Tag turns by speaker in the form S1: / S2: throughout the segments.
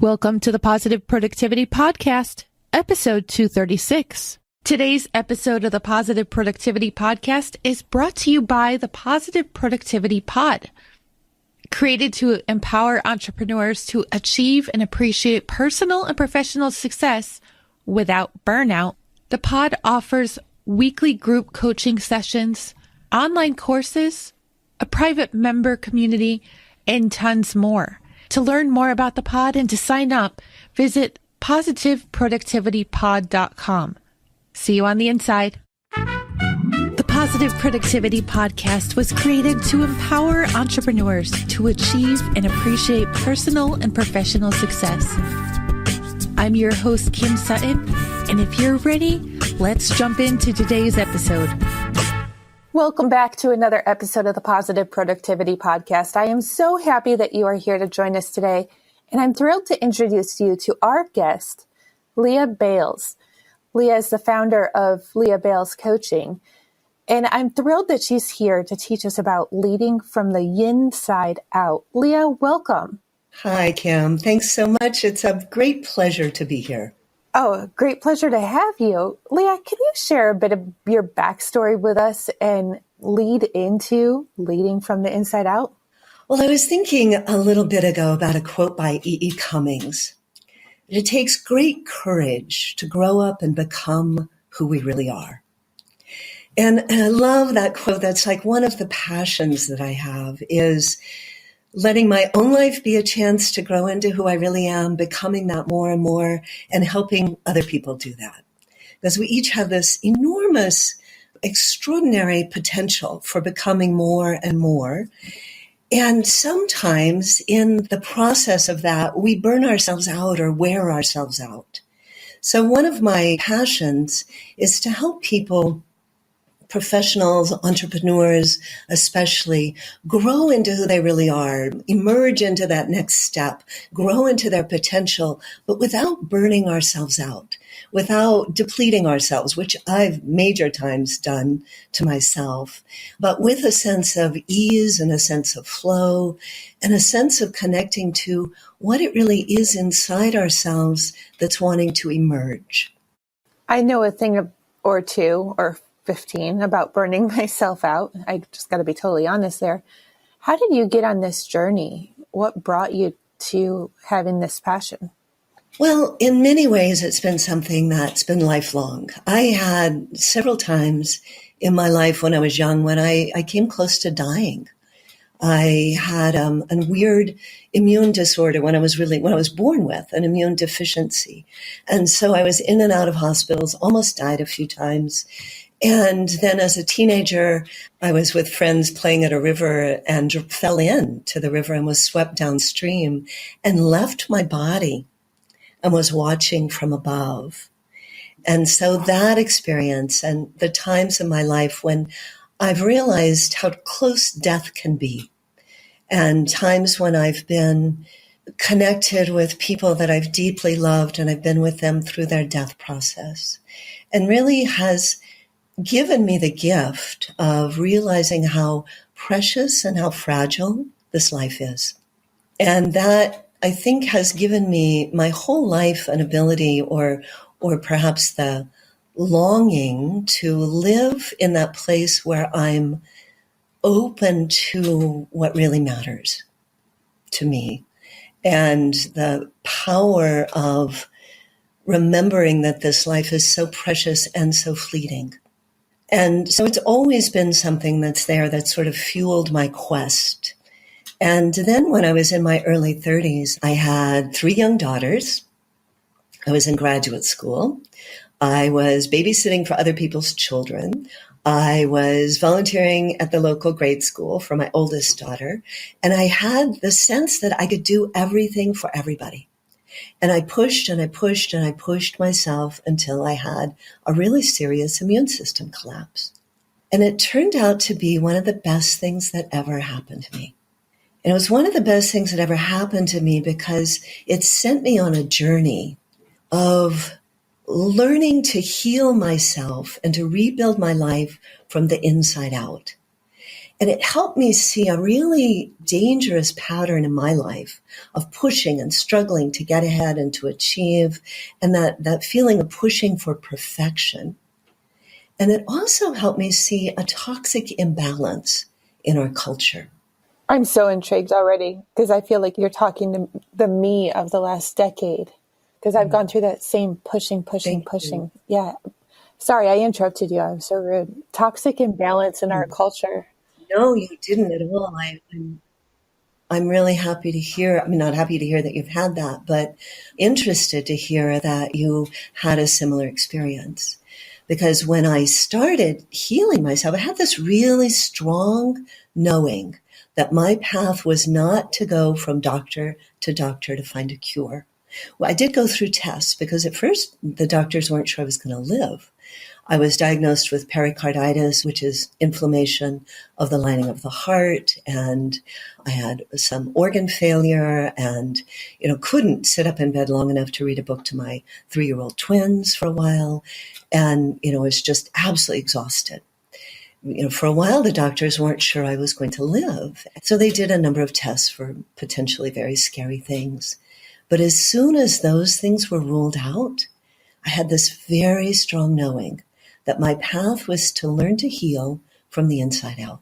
S1: Welcome to the Positive Productivity Podcast, episode 236. Today's episode of the Positive Productivity Podcast is brought to you by the Positive Productivity Pod. Created to empower entrepreneurs to achieve and appreciate personal and professional success without burnout, the pod offers weekly group coaching sessions, online courses, a private member community, and tons more. To learn more about the pod and to sign up, visit positiveproductivitypod.com. See you on the inside. The Positive Productivity Podcast was created to empower entrepreneurs to achieve and appreciate personal and professional success. I'm your host, Kim Sutton, and if you're ready, let's jump into today's episode. Welcome back to another episode of the Positive Productivity Podcast. I am so happy that you are here to join us today, and I'm thrilled to introduce you to our guest, Lea Bayles. Lea is the founder of Lea Bayles Coaching, and I'm thrilled that she's here to teach us about leading from the yin-side out. Lea, welcome.
S2: Hi, Kim. Thanks so much. It's a great pleasure to be here.
S1: Oh, great pleasure to have you. Lea, can you share a bit of your backstory with us and lead into leading from the inside out?
S2: Well, I was thinking a little bit ago about a quote by E.E. Cummings. It takes great courage to grow up and become who we really are. And I love that quote. That's like one of the passions that I have is letting my own life be a chance to grow into who I really am, becoming that more and more, and helping other people do that. Because we each have this enormous, extraordinary potential for becoming more and more. And sometimes in the process of that, we burn ourselves out or wear ourselves out. So one of my passions is to help people, professionals, entrepreneurs especially, grow into who they really are, emerge into that next step, grow into their potential, but without burning ourselves out, without depleting ourselves, which I've major times done to myself, but with a sense of ease and a sense of flow and a sense of connecting to what it really is inside ourselves that's wanting to emerge.
S1: I know a thing or two, or 15 about burning myself out. I just got to be totally honest there. How did you get on this journey? What brought you to having this passion?
S2: Well, in many ways, it's been something that's been lifelong. I had several times in my life when I was young when I came close to dying. I had a weird immune disorder when I was born with, an immune deficiency. And so I was in and out of hospitals, almost died a few times. And then as a teenager, I was with friends playing at a river and fell into the river and was swept downstream and left my body and was watching from above. And so that experience and the times in my life when I've realized how close death can be, and times when I've been connected with people that I've deeply loved and I've been with them through their death process, and really has given me the gift of realizing how precious and how fragile this life is. And that, I think, has given me my whole life an ability or perhaps the longing to live in that place where I'm open to what really matters to me and the power of remembering that this life is so precious and so fleeting. And so it's always been something that's there that sort of fueled my quest. And then when I was in my early 30s, I had 3 young daughters. I was in graduate school. I was babysitting for other people's children. I was volunteering at the local grade school for my oldest daughter. And I had the sense that I could do everything for everybody. And I pushed and I pushed and I pushed myself until I had a really serious immune system collapse. And it turned out to be one of the best things that ever happened to me. And it was one of the best things that ever happened to me because it sent me on a journey of learning to heal myself and to rebuild my life from the inside out. And it helped me see a really dangerous pattern in my life of pushing and struggling to get ahead and to achieve, and that feeling of pushing for perfection. And it also helped me see a toxic imbalance in our culture.
S3: I'm so intrigued already because I feel like you're talking to the me of the last decade because I've gone through that same pushing.
S2: Thank you.
S3: Yeah. Sorry, I interrupted you. I'm so rude. Toxic imbalance in our culture.
S2: No, you didn't at all. I'm really happy to hear, I'm not happy to hear that you've had that, but interested to hear that you had a similar experience. Because when I started healing myself, I had this really strong knowing that my path was not to go from doctor to find a cure. Well, I did go through tests because at first the doctors weren't sure I was going to live. I was diagnosed with pericarditis, which is inflammation of the lining of the heart, and I had some organ failure and, couldn't sit up in bed long enough to read a book to my 3-year-old twins for a while, and, was just absolutely exhausted. For a while, the doctors weren't sure I was going to live. So they did a number of tests for potentially very scary things. But as soon as those things were ruled out, I had this very strong knowing that my path was to learn to heal from the inside out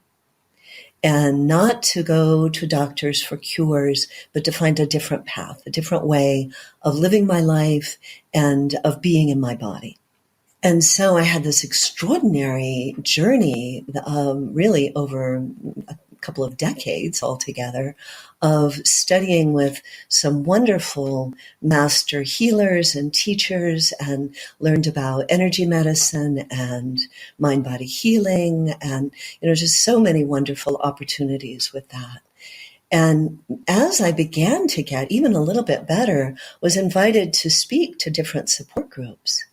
S2: and not to go to doctors for cures, but to find a different path, a different way of living my life and of being in my body. And so I had this extraordinary journey, really over a couple of decades altogether, of studying with some wonderful master healers and teachers, and learned about energy medicine and mind-body healing, and just so many wonderful opportunities with that. And as I began to get even a little bit better, was invited to speak to different support groups,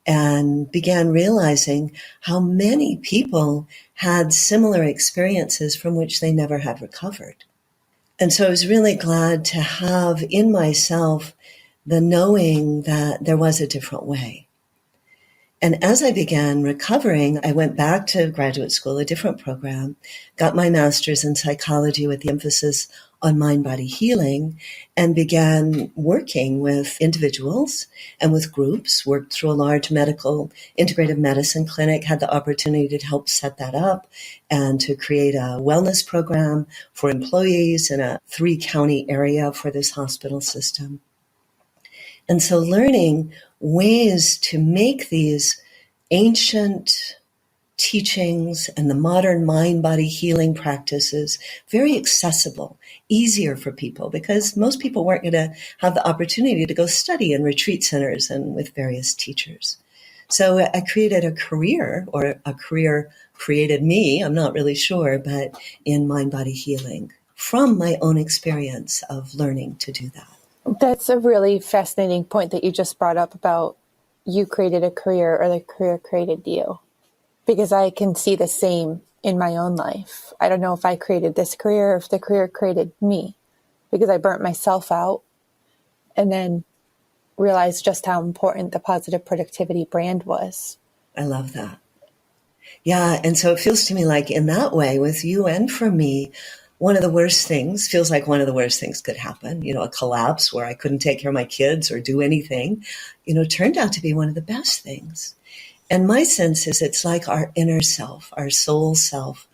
S2: and began realizing how many people had similar experiences from which they never had recovered. And so I was really glad to have in myself the knowing that there was a different way. And as I began recovering, I went back to graduate school, a different program, got my master's in psychology with the emphasis on mind-body healing, and began working with individuals and with groups, worked through a large medical integrative medicine clinic, had the opportunity to help set that up and to create a wellness program for employees in a 3-county area for this hospital system. And so learning ways to make these ancient teachings and the modern mind-body healing practices very accessible, easier for people, because most people weren't going to have the opportunity to go study in retreat centers and with various teachers. So I created a career, or a career created me, I'm not really sure, but in mind-body healing from my own experience of learning to do that.
S3: That's a really fascinating point that you just brought up about you created a career or the career created you, because I can see the same in my own life. I don't know if I created this career or if the career created me, because I burnt myself out and then realized just how important the positive productivity brand was.
S2: I love that. Yeah, and so it feels to me like in that way with you and for me, one of the worst things could happen, a collapse where I couldn't take care of my kids or do anything, turned out to be one of the best things. And my sense is it's like our inner self, our soul self,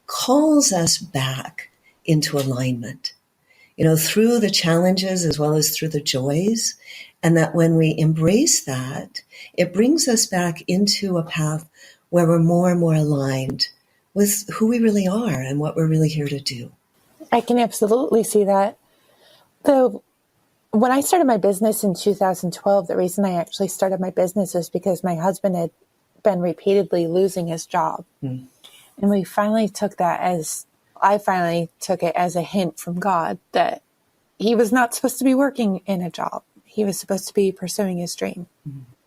S2: calls us back into alignment, through the challenges as well as through the joys. And that when we embrace that, it brings us back into a path where we're more and more aligned with who we really are and what we're really here to do.
S3: I can absolutely see that. Though, when I started my business in 2012, the reason I actually started my business is because my husband had been repeatedly losing his job. And I finally took it as a hint from God that he was not supposed to be working in a job. He was supposed to be pursuing his dream.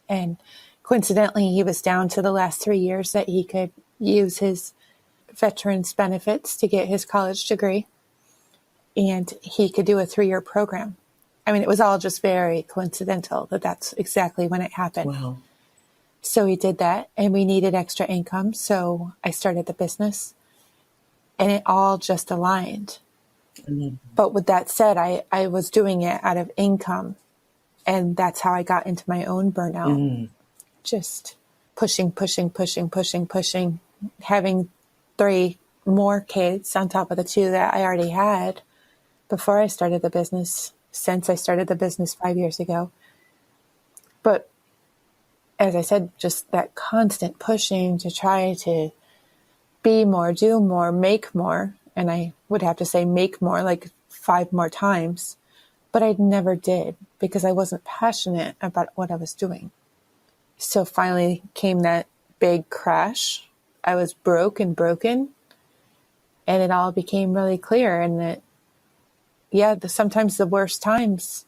S3: And coincidentally, he was down to the last 3 years that he could use his veterans benefits to get his college degree. And he could do a 3-year program. I mean, it was all just very coincidental that that's exactly when it happened.
S2: Wow.
S3: So he did that, and we needed extra income. So I started the business. and it all just aligned.
S2: Mm-hmm.
S3: But with that said, I was doing it out of income, and that's how I got into my own burnout.
S2: Mm-hmm.
S3: Just pushing, having 3 more kids on top of the 2 that I already had before I started the business, since I started the business 5 years ago. But as I said, just that constant pushing to try to be more, do more, make more. And I would have to say make more like 5 more times. But I never did because I wasn't passionate about what I was doing. So finally came that big crash. I was broken, and it all became really clear. And that, sometimes the worst times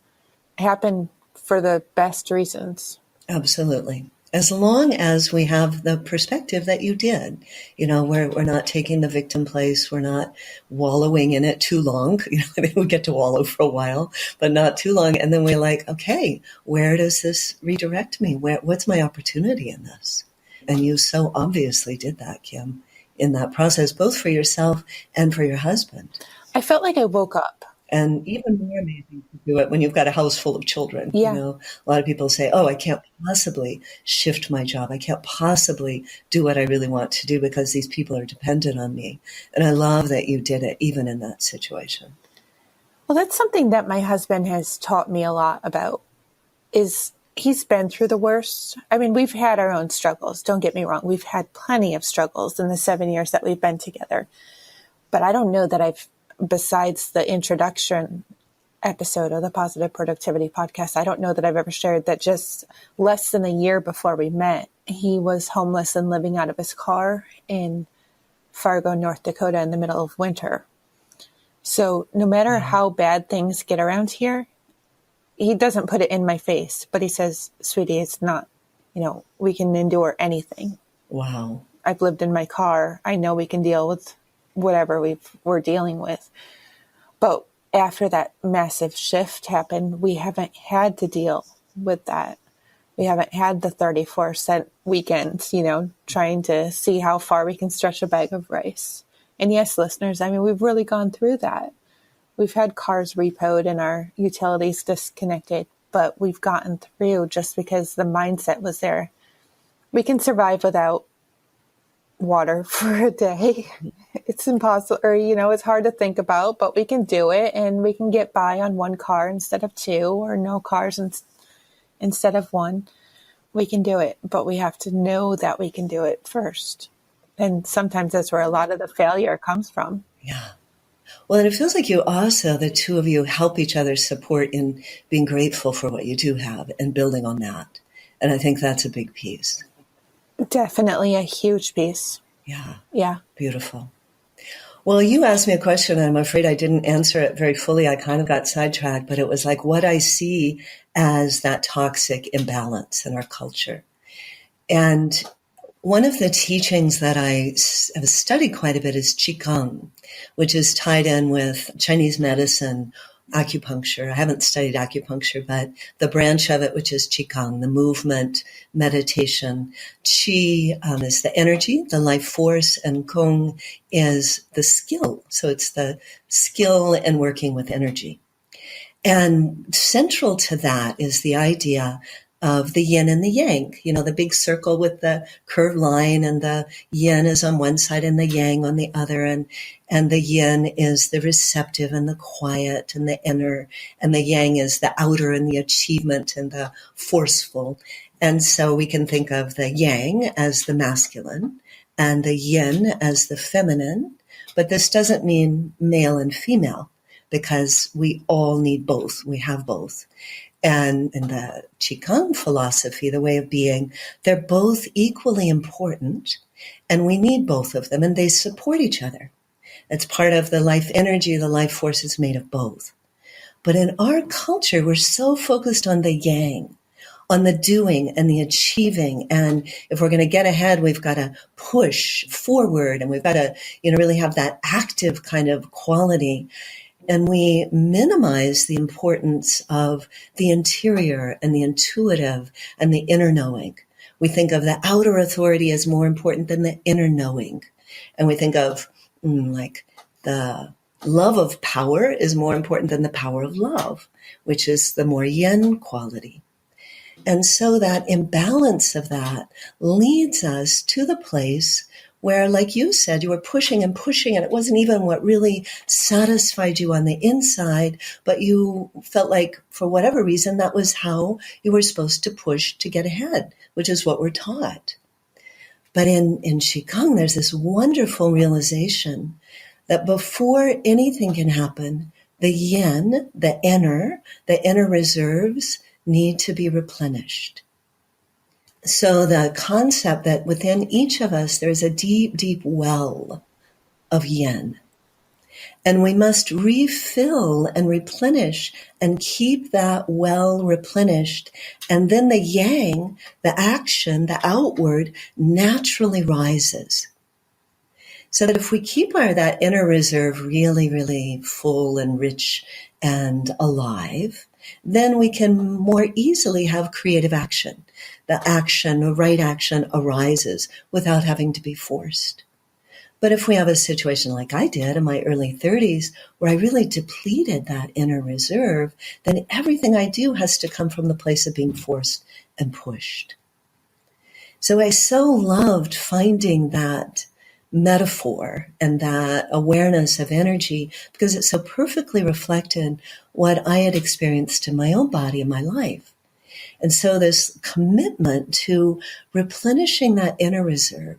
S3: happen for the best reasons.
S2: Absolutely. As long as we have the perspective that you did, we're not taking the victim place. We're not wallowing in it too long. I mean, we get to wallow for a while, but not too long. And then we're like, okay, where does this redirect me? What's my opportunity in this? And you so obviously did that, Kim, in that process, both for yourself and for your husband.
S3: I felt like I woke up.
S2: And even more amazing to do it when you've got a house full of children.
S3: Yeah.
S2: A lot of people say, I can't possibly shift my job. I can't possibly do what I really want to do because these people are dependent on me. And I love that you did it even in that situation.
S3: Well, that's something that my husband has taught me a lot about, is he's been through the worst. I mean, we've had our own struggles. Don't get me wrong. We've had plenty of struggles in the 7 years that we've been together. But I don't know that besides the introduction episode of the Positive Productivity Podcast, I don't know that I've ever shared that just less than a year before we met, he was homeless and living out of his car in Fargo, North Dakota in the middle of winter. So no matter how bad things get around here, he doesn't put it in my face, but he says, sweetie, it's not, we can endure anything.
S2: Wow.
S3: I've lived in my car. I know we can deal with whatever we're dealing with. But after that massive shift happened, we haven't had to deal with that. We haven't had the 34-cent weekends, trying to see how far we can stretch a bag of rice. And yes, listeners, I mean, we've really gone through that. We've had cars repoed and our utilities disconnected, but we've gotten through just because the mindset was there. We can survive without water for a day. It's impossible, or, it's hard to think about, but we can do it, and we can get by on 1 car instead of 2, or no cars instead of 1. We can do it, but we have to know that we can do it first. And sometimes that's where a lot of the failure comes from.
S2: Yeah. Well, and it feels like you also, the two of you, help each other support in being grateful for what you do have and building on that. And I think that's a big piece.
S3: Definitely a huge piece.
S2: Yeah.
S3: Yeah.
S2: Beautiful. Well, you asked me a question, and I'm afraid I didn't answer it very fully. I kind of got sidetracked, but it was like what I see as that toxic imbalance in our culture. And one of the teachings that I have studied quite a bit is Qigong, which is tied in with Chinese medicine, acupuncture. I haven't studied acupuncture, but the branch of it, which is Qigong, the movement, meditation. Qi is the energy, the life force, and Gong is the skill. So it's the skill in working with energy. And central to that is the idea of the yin and the yang, the big circle with the curved line, and the yin is on one side and the yang on the other. And the yin is the receptive and the quiet and the inner, and the yang is the outer and the achievement and the forceful. And so we can think of the yang as the masculine and the yin as the feminine, but this doesn't mean male and female, because we all need both. We have both. And in the Qigong philosophy, the way of being, they're both equally important, and we need both of them, and they support each other. It's part of the life energy, the life force is made of both. But in our culture, we're so focused on the yang, on the doing and the achieving. And if we're going to get ahead, we've got to push forward, and we've got to, really have that active kind of quality. And we minimize the importance of the interior and the intuitive and the inner knowing. We think of the outer authority as more important than the inner knowing. And we think of like the love of power is more important than the power of love, which is the more yin quality. And so that imbalance of that leads us to the place where, like you said, you were pushing and pushing, and it wasn't even what really satisfied you on the inside, but you felt like, for whatever reason, that was how you were supposed to push to get ahead, which is what we're taught. But in Qigong, there's this wonderful realization that before anything can happen, the yin, the inner reserves need to be replenished. So the concept that within each of us, there's a deep, deep well of yin. And we must refill and replenish and keep that well replenished. And then the yang, the action, the outward, naturally rises. So that if we keep that inner reserve really, really full and rich and alive, then we can more easily have creative action. The right action arises without having to be forced. But if we have a situation like I did in my early 30s, where I really depleted that inner reserve, then everything I do has to come from the place of being forced and pushed. So I so loved finding that metaphor and that awareness of energy because it so perfectly reflected what I had experienced in my own body in my life. And so this commitment to replenishing that inner reserve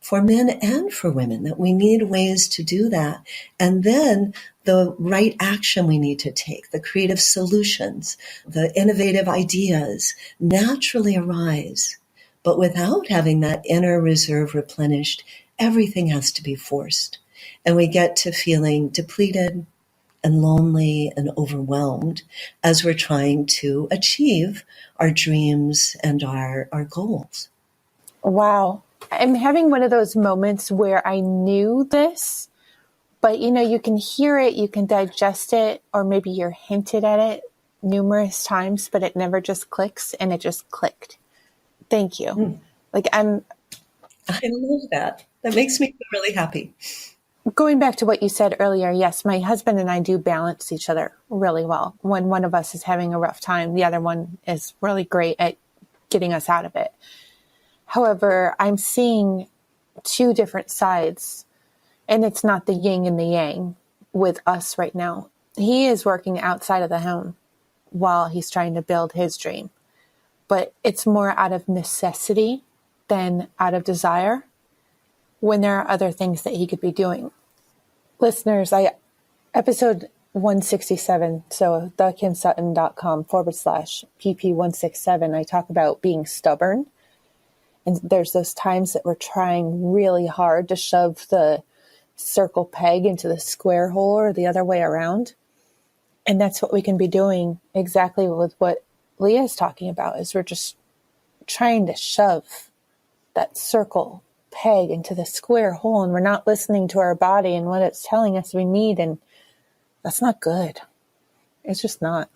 S2: for men and for women, that we need ways to do that. And then the right action we need to take, the creative solutions, the innovative ideas naturally arise. But without having that inner reserve replenished, everything has to be forced. And we get to feeling depleted and lonely and overwhelmed as we're trying to achieve our dreams and our goals.
S3: Wow. I'm having one of those moments where I knew this, but you can hear it, you can digest it, or maybe you're hinted at it numerous times, but it never just clicks, and it just clicked. Thank you.
S2: I love that. That makes me feel really happy.
S3: Going back to what you said earlier, yes, my husband and I do balance each other really well. When one of us is having a rough time, the other one is really great at getting us out of it. However, I'm seeing two different sides, and it's not the yin and the yang with us right now. He is working outside of the home while he's trying to build his dream, but it's more out of necessity than out of desire when there are other things that he could be doing. Listeners, episode 167, so thekimsutton.com/pp167, I talk about being stubborn. And there's those times that we're trying really hard to shove the circle peg into the square hole or the other way around. And that's what we can be doing exactly with what Lea is talking about, is we're just trying to shove that circle peg into the square hole, and we're not listening to our body and what it's telling us we need. And that's not good. It's just not.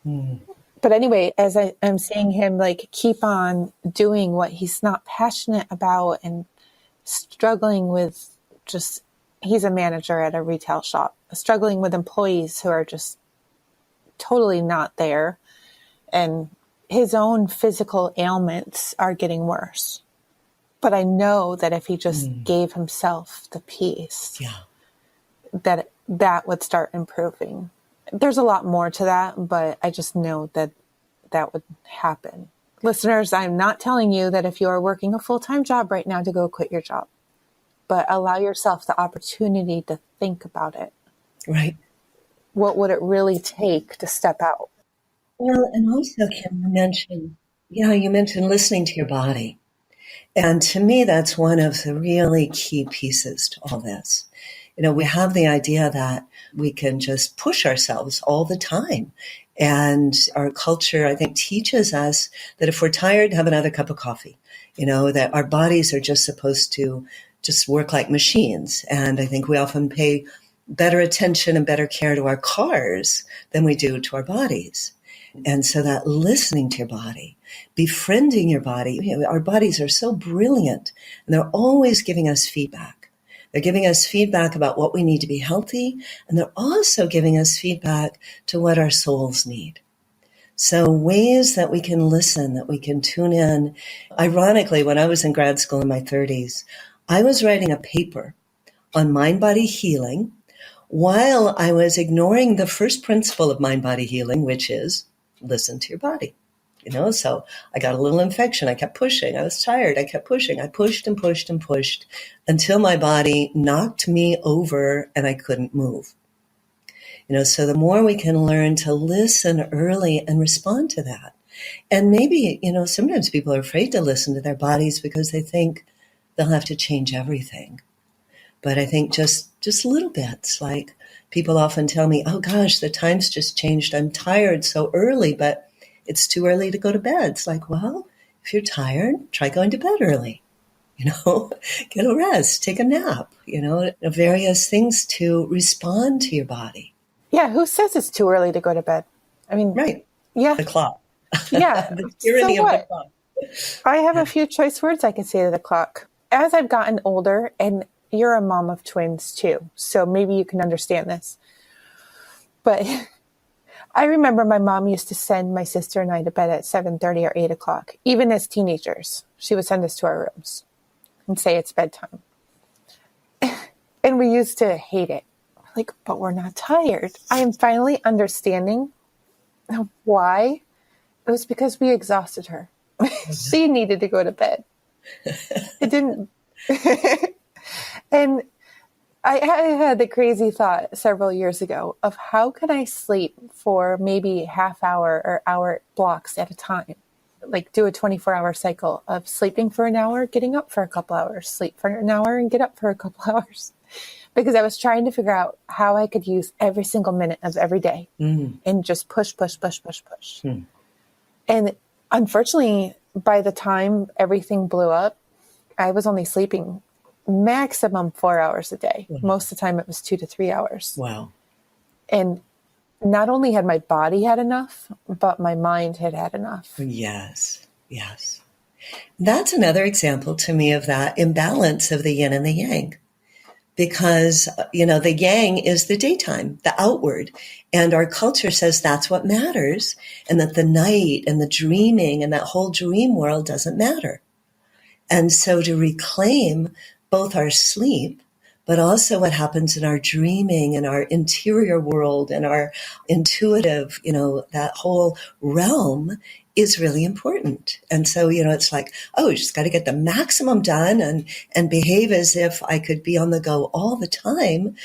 S3: But anyway, as I'm seeing him keep on doing what he's not passionate about and struggling with he's a manager at a retail shop, struggling with employees who are just totally not there. And his own physical ailments are getting worse. But I know that if he just gave himself the peace, that would start improving. There's a lot more to that, but I just know that would happen. Listeners, I'm not telling you that if you are working a full-time job right now to go quit your job, but allow yourself the opportunity to think about it.
S2: Right.
S3: What would it really take to step out?
S2: Well, and also, Kim, you mentioned listening to your body. And to me, that's one of the really key pieces to all this. We have the idea that we can just push ourselves all the time. And our culture, I think, teaches us that if we're tired, have another cup of coffee. That our bodies are just supposed to just work like machines. And I think we often pay better attention and better care to our cars than we do to our bodies. And so that listening to your body, befriending your body, our bodies are so brilliant, and they're always giving us feedback. They're giving us feedback about what we need to be healthy, and they're also giving us feedback to what our souls need. So ways that we can listen, that we can tune in. Ironically, when I was in grad school in my 30s, I was writing a paper on mind-body healing while I was ignoring the first principle of mind-body healing, which is listen to your body. So I got a little infection. I kept pushing. I was tired. I kept pushing. I pushed and pushed and pushed until my body knocked me over and I couldn't move. So the more we can learn to listen early and respond to that. And maybe, sometimes people are afraid to listen to their bodies because they think they'll have to change everything. But I think just little bits, like people often tell me, oh gosh, the time's just changed. I'm tired so early, but it's too early to go to bed. It's like, well, if you're tired, try going to bed early. Get a rest, take a nap, various things to respond to your body.
S3: Yeah, who says it's too early to go to bed? I mean,
S2: right.
S3: Yeah.
S2: The clock.
S3: Yeah.
S2: The tyranny of the clock.
S3: I have a few choice words I can say to the clock. As I've gotten older, and you're a mom of twins too, so maybe you can understand this. But I remember my mom used to send my sister and I to bed at 7:30 or 8 o'clock. Even as teenagers, she would send us to our rooms and say it's bedtime. And we used to hate it. Like, but we're not tired. I am finally understanding why. It was because we exhausted her. She needed to go to bed. It didn't. And I had the crazy thought several years ago of how can I sleep for maybe half hour or hour blocks at a time? Like do a 24-hour cycle of sleeping for an hour, getting up for a couple hours, sleep for an hour and get up for a couple hours. Because I was trying to figure out how I could use every single minute of every day and just push. And unfortunately, by the time everything blew up, I was only sleeping maximum 4 hours a day.
S2: Wow.
S3: Most of the time it was 2 to 3 hours.
S2: Wow.
S3: And not only had my body had enough, but my mind had had enough.
S2: Yes. That's another example to me of that imbalance of the yin and the yang. Because, the yang is the daytime, the outward. And our culture says that's what matters. And that the night and the dreaming and that whole dream world doesn't matter. And so to reclaim both our sleep, but also what happens in our dreaming and our interior world and our intuitive, that whole realm is really important. And so, it's like, oh, you just got to get the maximum done and behave as if I could be on the go all the time,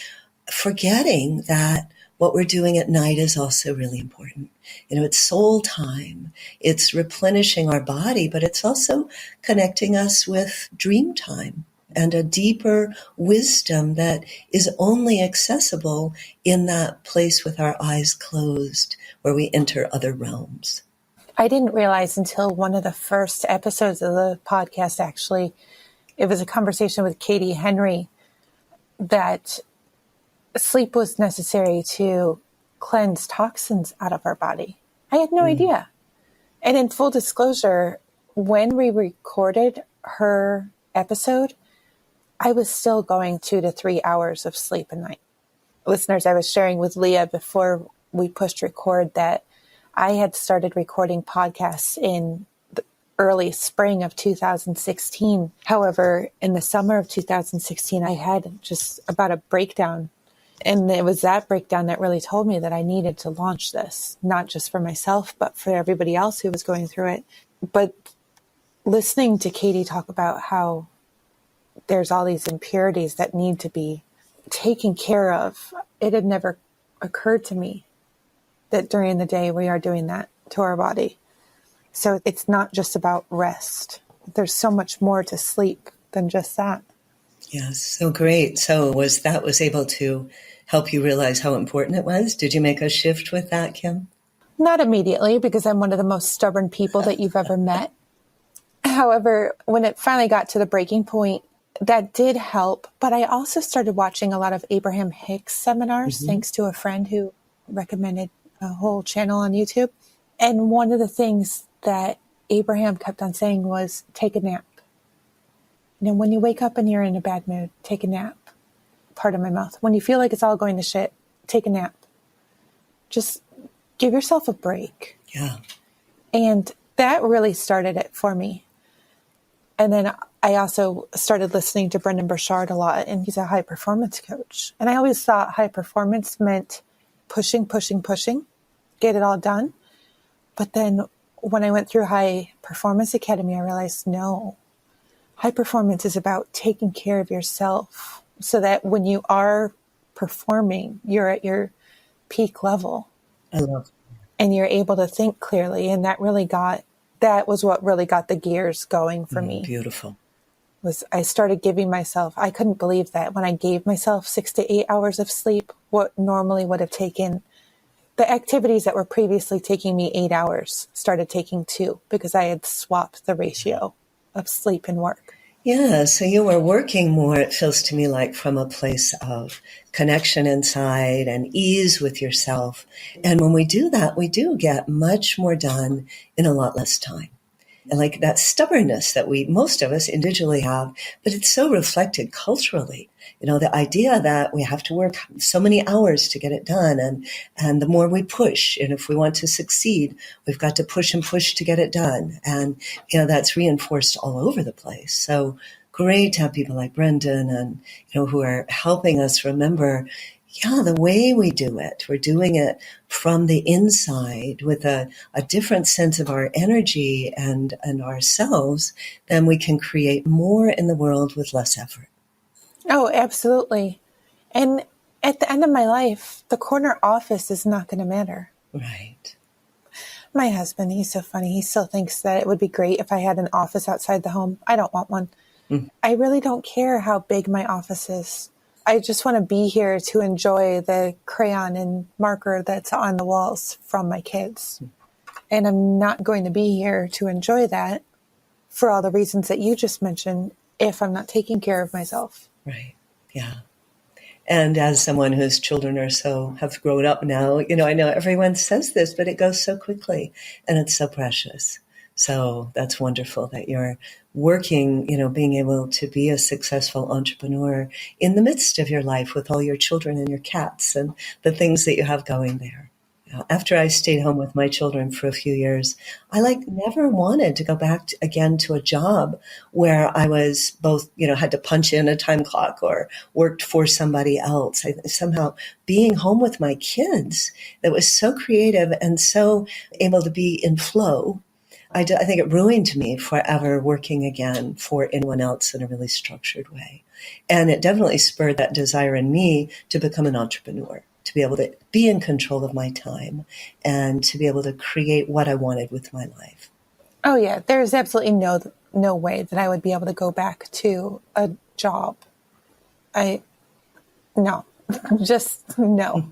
S2: forgetting that what we're doing at night is also really important. It's soul time. It's replenishing our body, but it's also connecting us with dream time and a deeper wisdom that is only accessible in that place with our eyes closed, where we enter other realms.
S3: I didn't realize until one of the first episodes of the podcast, actually, it was a conversation with Katie Henry, that sleep was necessary to cleanse toxins out of our body. I had no idea. And in full disclosure, when we recorded her episode, I was still going 2 to 3 hours of sleep a night. Listeners, I was sharing with Lea before we pushed record that I had started recording podcasts in the early spring of 2016. However, in the summer of 2016, I had just about a breakdown. And it was that breakdown that really told me that I needed to launch this, not just for myself, but for everybody else who was going through it. But listening to Katie talk about how there's all these impurities that need to be taken care of, it had never occurred to me that during the day we are doing that to our body. So it's not just about rest. There's so much more to sleep than just that.
S2: Yes, so great. So was able to help you realize how important it was? Did you make a shift with that, Kim?
S3: Not immediately, because I'm one of the most stubborn people that you've ever met. However, when it finally got to the breaking point, that did help. But I also started watching a lot of Abraham Hicks seminars, thanks to a friend who recommended a whole channel on YouTube. And one of the things that Abraham kept on saying was, take a nap. When you wake up and you're in a bad mood, take a nap. part of my mouth. When you feel like it's all going to shit, take a nap. Just give yourself a break.
S2: Yeah.
S3: And that really started it for me. And then I also started listening to Brendan Burchard a lot, and he's a high performance coach. And I always thought high performance meant pushing, get it all done. But then when I went through High Performance Academy, I realized, no, high performance is about taking care of yourself so that when you are performing, you're at your peak level.
S2: I love it.
S3: And you're able to think clearly. And that was what really got the gears going for me.
S2: Beautiful.
S3: Was I started giving myself, I couldn't believe that when I gave myself 6 to 8 hours of sleep, what normally would have taken, the activities that were previously taking me 8 hours started taking 2 because I had swapped the ratio of sleep and work.
S2: Yeah, so you were working more, it feels to me like, from a place of connection inside and ease with yourself. And when we do that, we do get much more done in a lot less time. And like that stubbornness that most of us individually have, but it's so reflected culturally. The idea that we have to work so many hours to get it done. And the more we push, and if we want to succeed, we've got to push and push to get it done. And, that's reinforced all over the place. So great to have people like Brendan and, who are helping us remember, the way we do it, we're doing it from the inside with a different sense of our energy and ourselves, then we can create more in the world with less effort.
S3: Oh, absolutely. And at the end of my life, the corner office is not going to matter.
S2: Right.
S3: My husband, he's so funny. He still thinks that it would be great if I had an office outside the home. I don't want one. I really don't care how big my office is. I just want to be here to enjoy the crayon and marker that's on the walls from my kids. And I'm not going to be here to enjoy that for all the reasons that you just mentioned if I'm not taking care of myself.
S2: Right. Yeah. And as someone whose children have grown up now, I know everyone says this, but it goes so quickly and it's so precious. So that's wonderful that you're working, being able to be a successful entrepreneur in the midst of your life with all your children and your cats and the things that you have going there. After I stayed home with my children for a few years, I never wanted to go back again to a job where I was both, had to punch in a time clock or worked for somebody else. Somehow being home with my kids that was so creative and so able to be in flow, I think it ruined me forever working again for anyone else in a really structured way. And it definitely spurred that desire in me to become an entrepreneur, to be able to be in control of my time and to be able to create what I wanted with my life.
S3: Oh, yeah. There's absolutely no way that I would be able to go back to a job. No, just no.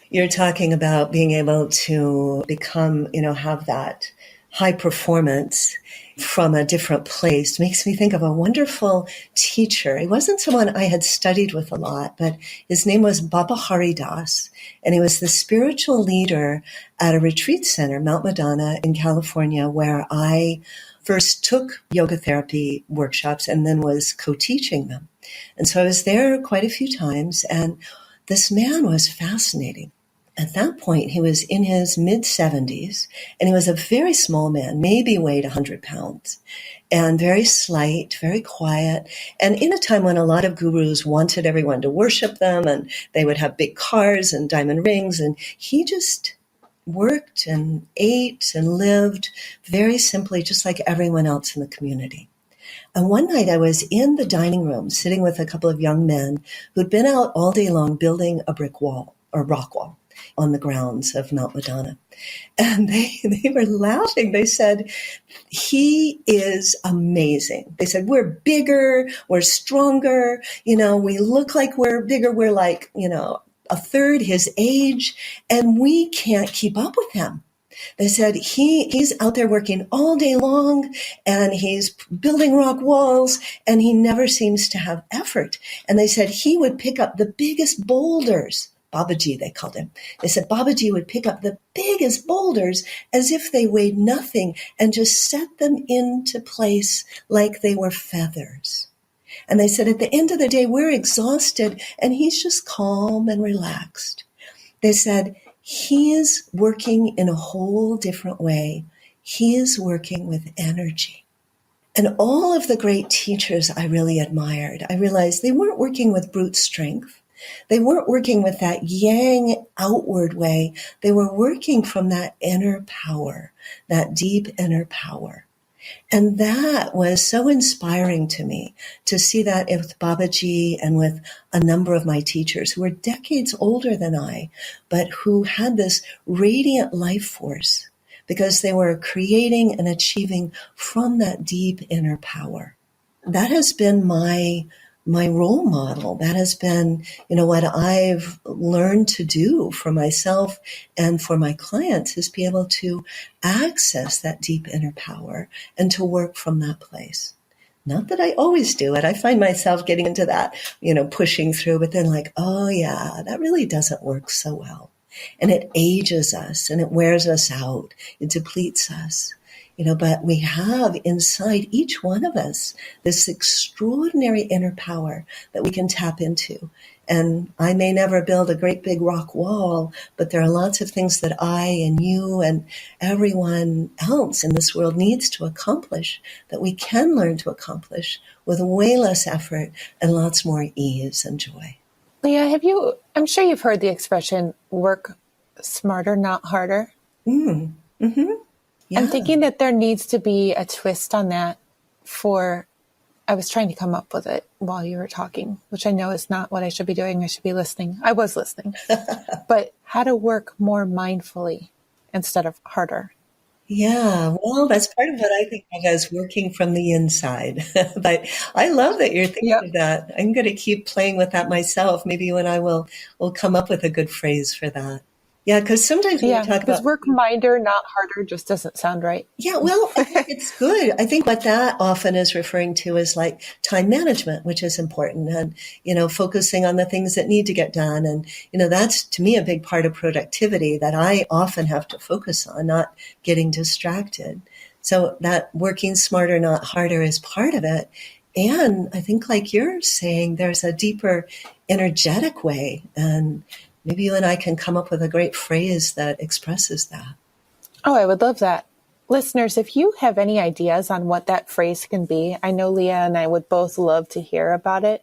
S2: You're talking about being able to become, have that high performance from a different place. Makes me think of a wonderful teacher. He wasn't someone I had studied with a lot, but his name was Baba Haridas, and he was the spiritual leader at a retreat center, Mount Madonna in California, where I first took yoga therapy workshops and then was co-teaching them. And so I was there quite a few times, and this man was fascinating. At that point, he was in his mid-70s, and he was a very small man, maybe weighed 100 pounds, and very slight, very quiet. And in a time when a lot of gurus wanted everyone to worship them, and they would have big cars and diamond rings, and he just worked and ate and lived very simply, just like everyone else in the community. And one night I was in the dining room sitting with a couple of young men who'd been out all day long building a brick wall or rock wall on the grounds of Mount Madonna. And they were laughing. They said, he is amazing. They said, we're bigger, we're stronger, we look like we're bigger, we're like, a third his age, and we can't keep up with him. They said he's out there working all day long and he's building rock walls and he never seems to have effort. And they said he would pick up the biggest boulders. Babaji, they called him. They said Babaji would pick up the biggest boulders as if they weighed nothing and just set them into place like they were feathers. And they said, at the end of the day, we're exhausted, and he's just calm and relaxed. They said, he is working in a whole different way. He is working with energy. And all of the great teachers I really admired, I realized they weren't working with brute strength. They weren't working with that yang outward way. They were working from that inner power, that deep inner power. And that was so inspiring to me to see that with Babaji and with a number of my teachers who were decades older than I, but who had this radiant life force because they were creating and achieving from that deep inner power. That has been my role model. That has been, what I've learned to do for myself and for my clients is be able to access that deep inner power and to work from that place. Not that I always do it. I find myself getting into that, pushing through, but then oh yeah, that really doesn't work so well. And it ages us and it wears us out. It depletes us. But we have inside each one of us this extraordinary inner power that we can tap into. And I may never build a great big rock wall, but there are lots of things that I and you and everyone else in this world needs to accomplish that we can learn to accomplish with way less effort and lots more ease and joy.
S3: Lea, I'm sure you've heard the expression, work smarter, not harder.
S2: Mm-hmm. Yeah.
S3: I'm thinking that there needs to be a twist on that I was trying to come up with it while you were talking, which I know is not what I should be doing. I should be listening. I was listening. But how to work more mindfully instead of harder.
S2: Yeah, well, that's part of what I think of as working from the inside. But I love that you're thinking of that. I'm going to keep playing with that myself. Maybe you and I will come up with a good phrase for that. Yeah, because sometimes when we talk about
S3: work minder, not harder, just doesn't sound right. Yeah,
S2: well, I think it's good. I think what that often is referring to is time management, which is important, and focusing on the things that need to get done, and that's to me a big part of productivity that I often have to focus on, not getting distracted. So that working smarter, not harder, is part of it. And I think, like you're saying, there's a deeper energetic way, and maybe you and I can come up with a great phrase that expresses that.
S3: Oh, I would love that. Listeners, if you have any ideas on what that phrase can be, I know Lea and I would both love to hear about it.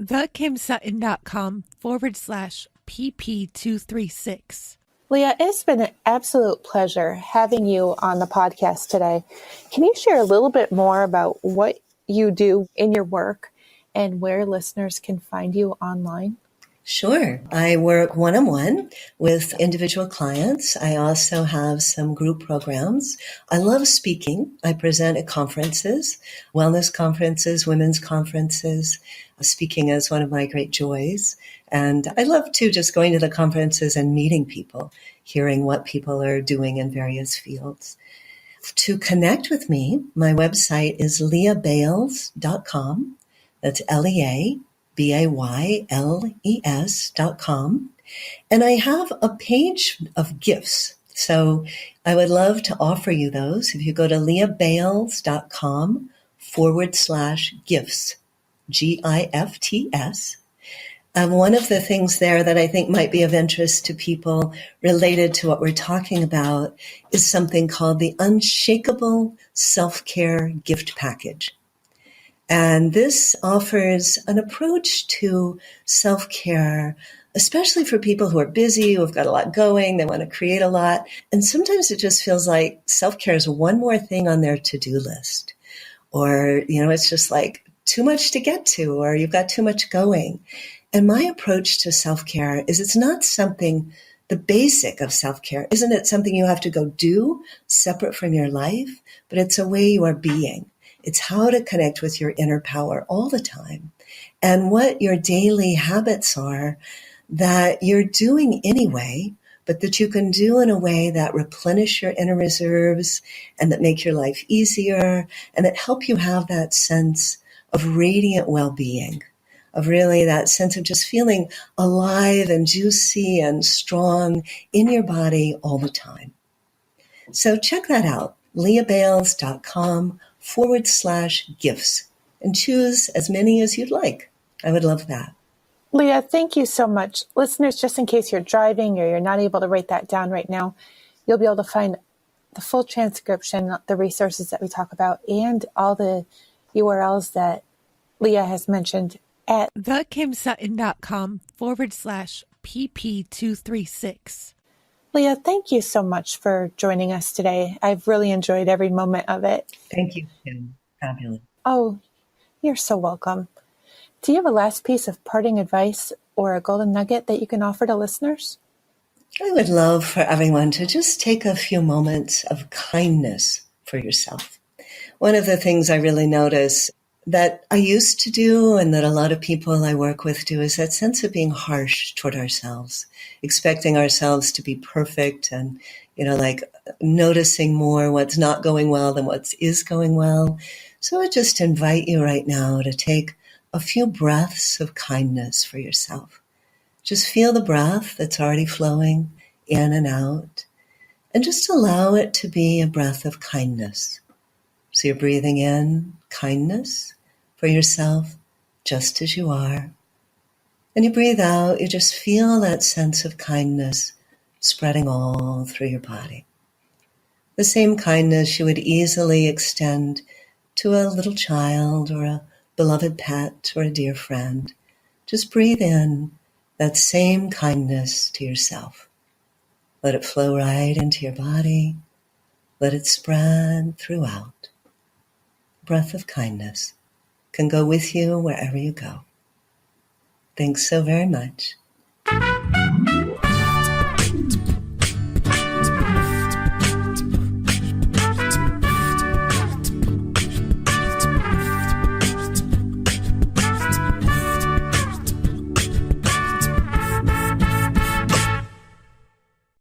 S1: thekimsutton.com/pp236.
S3: Lea, it's been an absolute pleasure having you on the podcast today. Can you share a little bit more about what you do in your work and where listeners can find you online?
S2: Sure. I work one-on-one with individual clients. I also have some group programs. I love speaking. I present at conferences, wellness conferences, women's conferences. Speaking is one of my great joys. And I love, too, just going to the conferences and meeting people, hearing what people are doing in various fields. To connect with me, my website is leabayles.com. That's LeaBayles.com. And I have a page of gifts. So I would love to offer you those. If you go to leabayles.com/gifts, GIFTS. One of the things there that I think might be of interest to people related to what we're talking about is something called the Unshakable Self-Care Gift Package. And this offers an approach to self-care, especially for people who are busy, who have got a lot going, they want to create a lot. And sometimes it just feels like self-care is one more thing on their to-do list. Or, it's just too much to get to, or you've got too much going. And my approach to self-care is it's not something, the basic of self-care, isn't it something you have to go do separate from your life, but it's a way you are being. It's how to connect with your inner power all the time and what your daily habits are that you're doing anyway, but that you can do in a way that replenish your inner reserves and that make your life easier and that help you have that sense of radiant well-being, of really that sense of just feeling alive and juicy and strong in your body all the time. So check that out, leabayles.com/gifts. and choose as many as you'd like. I would love that.
S3: Lea, thank you so much. Listeners, just in case you're driving or you're not able to write that down right now, you'll be able to find the full transcription, the resources that we talk about, and all the URLs that Lea has mentioned at
S1: thekimsutton.com/pp236.
S3: Lea, thank you so much for joining us today. I've really enjoyed every moment of it.
S2: Thank you, Kim. Fabulous.
S3: Oh, you're so welcome. Do you have a last piece of parting advice or a golden nugget that you can offer to listeners?
S2: I would love for everyone to just take a few moments of kindness for yourself. One of the things I really notice that I used to do and that a lot of people I work with do is that sense of being harsh toward ourselves, expecting ourselves to be perfect and, like noticing more what's not going well than what is going well. So I just invite you right now to take a few breaths of kindness for yourself. Just feel the breath that's already flowing in and out, and just allow it to be a breath of kindness. So you're breathing in kindness for yourself just as you are. And you breathe out, you just feel that sense of kindness spreading all through your body. The same kindness you would easily extend to a little child or a beloved pet or a dear friend. Just breathe in that same kindness to yourself. Let it flow right into your body. Let it spread throughout. Breath of kindness can go with you wherever you go. Thanks so very much.